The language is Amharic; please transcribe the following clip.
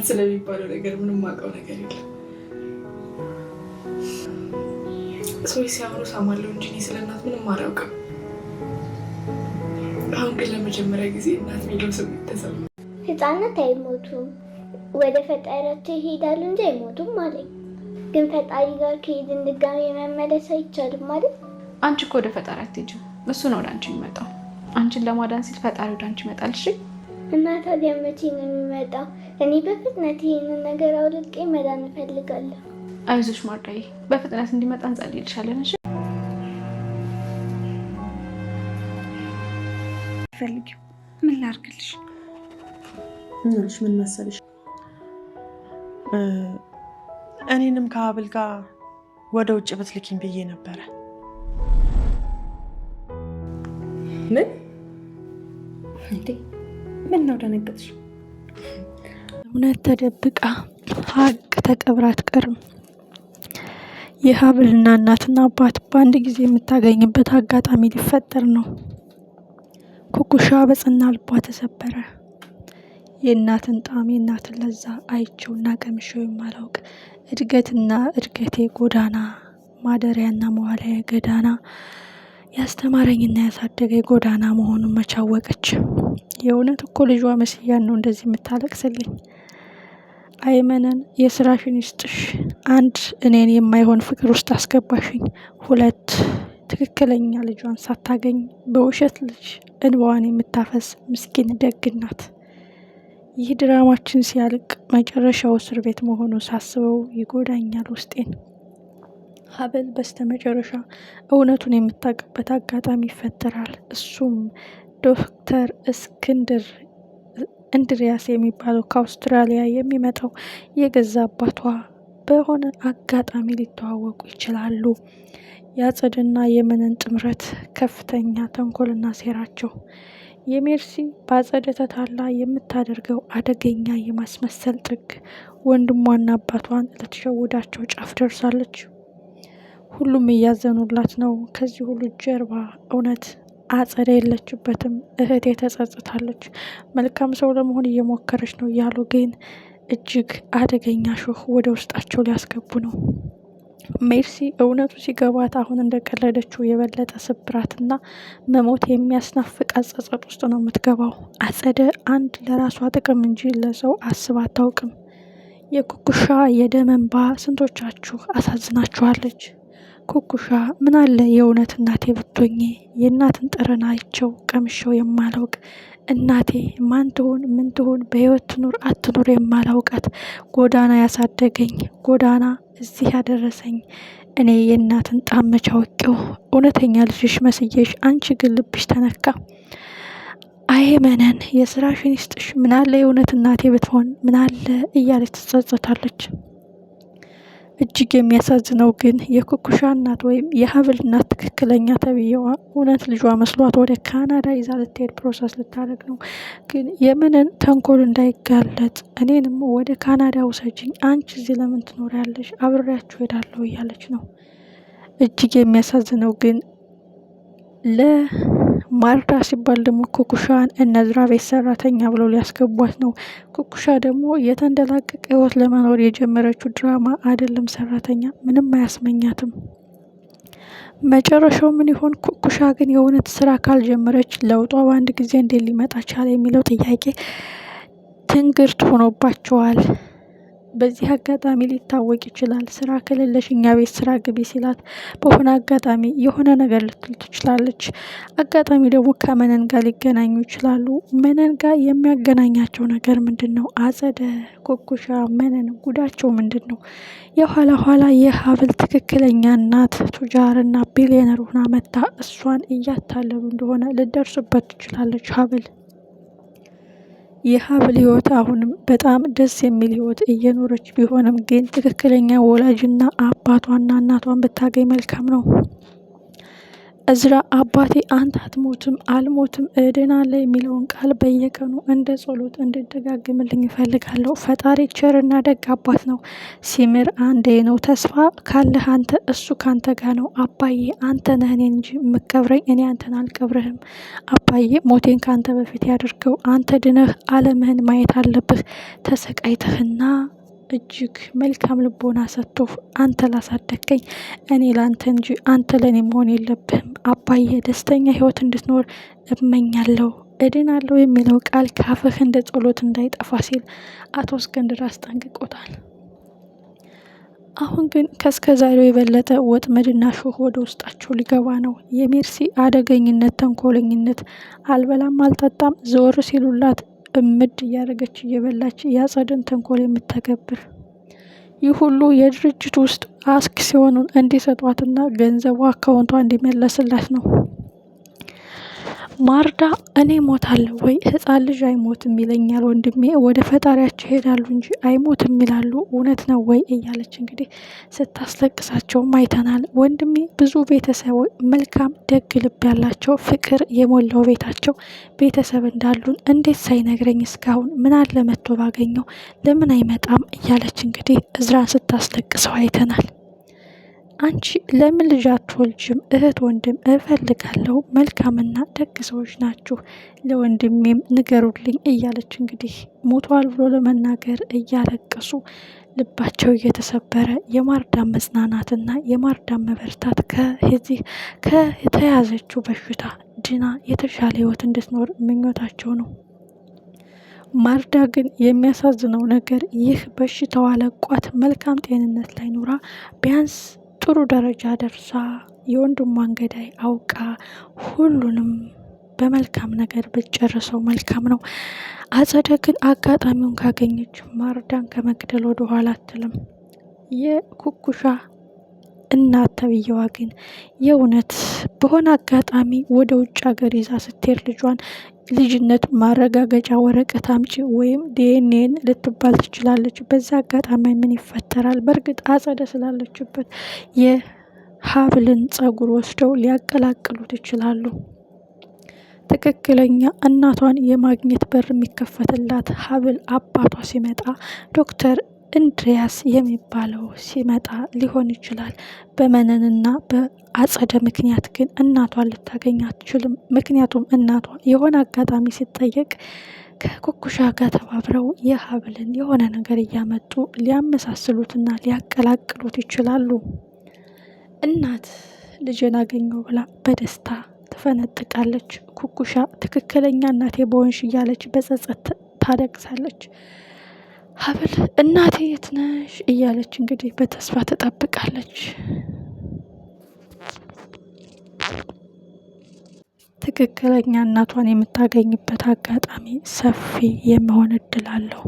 ስለሚባለው ነገር ምንም ማውቀው ነገር የለም። ሰዎች ሲያወሩ ሰማለሁ እንጂ እኔ ስለ እናት ምንም አላውቅም። አሁን ግን ለመጀመሪያ ጊዜ እናት የሚለው ስሜት ተሰማ። ህፃናት አይሞቱም፣ ወደ ፈጣሪያቸው ይሄዳሉ እንጂ አይሞቱም አለኝ። ግን ፈጣሪ ጋር ከሄድን ድጋሜ መመለስ አይቻልም ማለት? አንቺ እኮ ወደ ፈጣሪ አትሄጂም፣ እሱ ነው ወደ አንቺ የሚመጣው። አንቺን ለማዳን ሲል ፈጣሪ ወደ አንቺ ይመጣል። እሺ እና ታዲያ መቼ ነው የሚመጣው? እኔ በፍጥነት ይህንን ነገር አውልቄ መዳን እፈልጋለሁ። አይዞሽ ማርዳዬ፣ በፍጥነት እንዲመጣ እንጸልይልሻለን። እሺ ፈልጊው። ምን ላድርግልሽ? እናሽ ምን መሰለሽ፣ እኔንም ከሀብል ጋር ወደ ውጭ ብትልኪኝ ብዬ ነበረ። ምን እንዴ? ምን ነው ደነገጥሽ? እውነት ተደብቃ ሀቅ ተቀብራ አትቀርም። የሀብልና እናትና አባት በአንድ ጊዜ የምታገኝበት አጋጣሚ ሊፈጠር ነው። ኩኩሻ በጽና ልቧ ተሰበረ። የእናትን ጣዕም የእናትን ለዛ አይቼውና ቀምሼው የማላውቅ እድገትና እድገቴ ጎዳና ማደሪያና መዋላያ ገዳና ያስተማረኝና ያሳደገ ጎዳና መሆኑን መቻወቀች። የእውነት እኮ ልጇ መስያን ነው እንደዚህ የምታለቅስልኝ። አይመነን የስራሽን ይስጥሽ። አንድ እኔን የማይሆን ፍቅር ውስጥ አስገባሽኝ። ሁለት ትክክለኛ ልጇን ሳታገኝ በውሸት ልጅ እንባዋን የምታፈስ ምስኪን ደግናት። ይህ ድራማችን ሲያልቅ መጨረሻው እስር ቤት መሆኑ ሳስበው ይጎዳኛል ውስጤን። ሀብል በስተመጨረሻ እውነቱን የምታውቅበት አጋጣሚ ይፈጠራል። እሱም ዶክተር እስክንድር እንድሪያስ የሚባለው ከአውስትራሊያ የሚመጣው የገዛ አባቷ በሆነ አጋጣሚ ሊተዋወቁ ይችላሉ። የአጸድና የመነን ጥምረት ከፍተኛ ተንኮልና ሴራቸው። የሜርሲ በአጸደ ተታላ የምታደርገው አደገኛ የማስመሰል ጥግ ወንድሟና አባቷን ልትሸውዳቸው ጫፍ ደርሳለች። ሁሉም እያዘኑላት ነው። ከዚህ ሁሉ ጀርባ እውነት አጸደ የለችበትም። እህቴ ተጸጽታለች፣ መልካም ሰው ለመሆን እየሞከረች ነው እያሉ ግን እጅግ አደገኛ ሾህ ወደ ውስጣቸው ሊያስገቡ ነው። ሜርሲ እውነቱ ሲገባት አሁን እንደቀለደችው የበለጠ ስብራትና መሞት የሚያስናፍቅ ጸጸት ውስጥ ነው የምትገባው። አጸደ አንድ ለራሷ ጥቅም እንጂ ለሰው አስባ አታውቅም። የኩኩሻ የደም እንባ ስንቶቻችሁ አሳዝናችኋለች። ኩኩሻ ምን አለ የእውነት እናቴ ብትሆኚ፣ የእናትን ጠረን አይቼው ቀምሼው የማላውቅ እናቴ ማን ትሆን ምን ትሆን በህይወት ትኑር አትኑር የማላውቃት ጎዳና ያሳደገኝ ጎዳና እዚህ ያደረሰኝ እኔ የእናትን ጣም መች አውቄው እውነተኛ ልጅሽ መስዬሽ፣ አንቺ ግን ልብሽ ተነካ። አይ መነን የስራሽን ይስጥሽ። ምናለ የእውነት እናቴ ብትሆን ምናለ እያለች ትጸጸታለች። እጅግ የሚያሳዝነው ግን የኩኩሻ እናት ወይም የሀብል እናት ትክክለኛ ተብዬዋ እውነት ልጇ መስሏት ወደ ካናዳ ይዛ ልትሄድ ፕሮሰስ ልታደርግ ነው። ግን የምንን ተንኮል እንዳይጋለጥ እኔንም ወደ ካናዳ ውሰጅኝ፣ አንቺ እዚህ ለምን ትኖሪያለሽ? አብሬያችሁ ሄዳለሁ እያለች ነው። እጅግ የሚያሳዝነው ግን ለማርዳ ሲባል ደግሞ ኩኩሻን እነዝራ ቤት ሰራተኛ ብለው ሊያስገቧት ነው። ኩኩሻ ደግሞ የተንደላቀቀ ህይወት ለመኖር የጀመረችው ድራማ አይደለም ሰራተኛ፣ ምንም አያስመኛትም። መጨረሻው ምን ይሆን? ኩኩሻ ግን የእውነት ስራ ካልጀመረች ለውጧ በአንድ ጊዜ እንዴት ሊመጣ ቻለ የሚለው ጥያቄ ትንግርት ሆኖባቸዋል። በዚህ አጋጣሚ ሊታወቅ ይችላል። ስራ ከሌለሽ እኛ ቤት ስራ ግቢ ሲላት በሆነ አጋጣሚ የሆነ ነገር ልትል ትችላለች። አጋጣሚ ደግሞ ከመነን ጋር ሊገናኙ ይችላሉ። መነን ጋር የሚያገናኛቸው ነገር ምንድን ነው? አጸደ፣ ኩኩሻ፣ መነን ጉዳቸው ምንድን ነው? የኋላ ኋላ የሀብል ትክክለኛ እናት ቱጃርና ቢሊዮነር ሆና መታ እሷን እያታለሉ እንደሆነ ልደርስበት ትችላለች ሀብል። የሀብል ህይወት አሁንም በጣም ደስ የሚል ህይወት እየኖረች ቢሆንም ግን ትክክለኛ ወላጅና አባቷና እናቷን ብታገኝ መልካም ነው። እዝራ አባቴ አንተ አትሞትም አልሞትም እድናለሁ የሚለውን ቃል በየቀኑ እንደ ጸሎት እንድደጋግምልኝ እፈልጋለሁ። ፈጣሪ ቸርና ደግ አባት ነው። ሲምር አንዴ ነው። ተስፋ ካለህ አንተ እሱ ካንተ ጋር ነው። አባዬ አንተ ነህ እኔን እንጂ የምቀብረኝ እኔ አንተን አልቀብርህም። አባዬ ሞቴን ካንተ በፊት ያድርገው። አንተ ድነህ አለምህን ማየት አለብህ። ተሰቃይተህና እጅግ መልካም ልቦና ሰጥቶህ አንተ ላሳደግከኝ እኔ ላንተ እንጂ አንተ ለእኔ መሆን የለብህም። አባዬ ደስተኛ ህይወት እንድትኖር እመኛለሁ። እድናለሁ የሚለው ቃል ካፍህ እንደ ጸሎት እንዳይጠፋ ሲል አቶ እስክንድር አስጠንቅቆታል። አሁን ግን ከእስከዛሬው የበለጠ ወጥመድና ሾህ ወደ ውስጣቸው ሊገባ ነው። የሜርሲ አደገኝነት፣ ተንኮለኝነት፣ አልበላም አልጠጣም ዘወር ሲሉላት እምድ እያደረገች እየበላች ያጸድን ተንኮል የምተገብር ይህ ሁሉ የድርጅት ውስጥ አስክ ሲሆኑን እንዲሰጧትና ገንዘቡ አካውንቷ እንዲመለስላት ነው። ማርዳ እኔ ሞታለሁ ወይ ህፃን ልጅ አይሞትም ይለኛል ወንድሜ፣ ወደ ፈጣሪያቸው ይሄዳሉ እንጂ አይሞትም ይላሉ፣ እውነት ነው ወይ እያለች እንግዲህ ስታስለቅሳቸውም አይተናል። ወንድሜ ብዙ ቤተሰብ መልካም ደግ ልብ ያላቸው ፍቅር የሞላው ቤተሰብ እንዳሉን እንዴት ሳይነግረኝ እስካሁን ምን አለ መጥቶ ባገኘው ለምን አይመጣም እያለች እንግዲህ እዝራን ስታስለቅሰው አይተናል። አንቺ ለምን ልጅ አትወልጅም? እህት ወንድም እፈልጋለሁ፣ መልካምና ደግ ሰዎች ናችሁ፣ ለወንድሜም ንገሩልኝ እያለች እንግዲህ ሞቷል ብሎ ለመናገር እያለቀሱ ልባቸው እየተሰበረ የማርዳን መጽናናትና የማርዳን መበርታት ከተያዘችው በሽታ ድና የተሻለ ህይወት እንድትኖር ምኞታቸው ነው። ማርዳ ግን የሚያሳዝነው ነገር ይህ በሽታዋ ለቋት መልካም ጤንነት ላይ ኑራ ቢያንስ ጥሩ ደረጃ ደርሳ የወንድሟን ገዳይ አውቃ ሁሉንም በመልካም ነገር ብትጨርሰው መልካም ነው። አጸደ ግን አጋጣሚውን ካገኘች ማርዳን ከመግደል ወደ ኋላ አትልም። የኩኩሻ እናት ተብዬዋ ግን የእውነት በሆነ አጋጣሚ ወደ ውጭ ሀገር ይዛ ስትሄድ ልጇን ልጅነት ማረጋገጫ ወረቀት አምጪ ወይም ዲኤንኤን ልትባል ትችላለች። በዛ አጋጣሚ ምን ይፈጠራል? በእርግጥ አጸደ ስላለችበት የሀብልን ጸጉር ወስደው ሊያቀላቅሉት ይችላሉ። ትክክለኛ እናቷን የማግኘት በር የሚከፈትላት ሀብል አባቷ ሲመጣ ዶክተር እንድሪያስ የሚባለው ሲመጣ ሊሆን ይችላል። በመነንና በአጸደ ምክንያት ግን እናቷን ልታገኝ አትችልም። ምክንያቱም እናቷ የሆነ አጋጣሚ ሲጠየቅ ከኩኩሻ ጋር ተባብረው የሀብልን የሆነ ነገር እያመጡ ሊያመሳስሉትና ሊያቀላቅሉት ይችላሉ። እናት ልጅን አገኘው ብላ በደስታ ትፈነጥቃለች። ኩኩሻ ትክክለኛ እናቴ በወንሽ እያለች በጸጸት ታለቅሳለች። ሀብል እናቴ የት ነሽ እያለች እንግዲህ በተስፋ ትጠብቃለች። ትክክለኛ እናቷን የምታገኝበት አጋጣሚ ሰፊ የመሆን እድል አለው።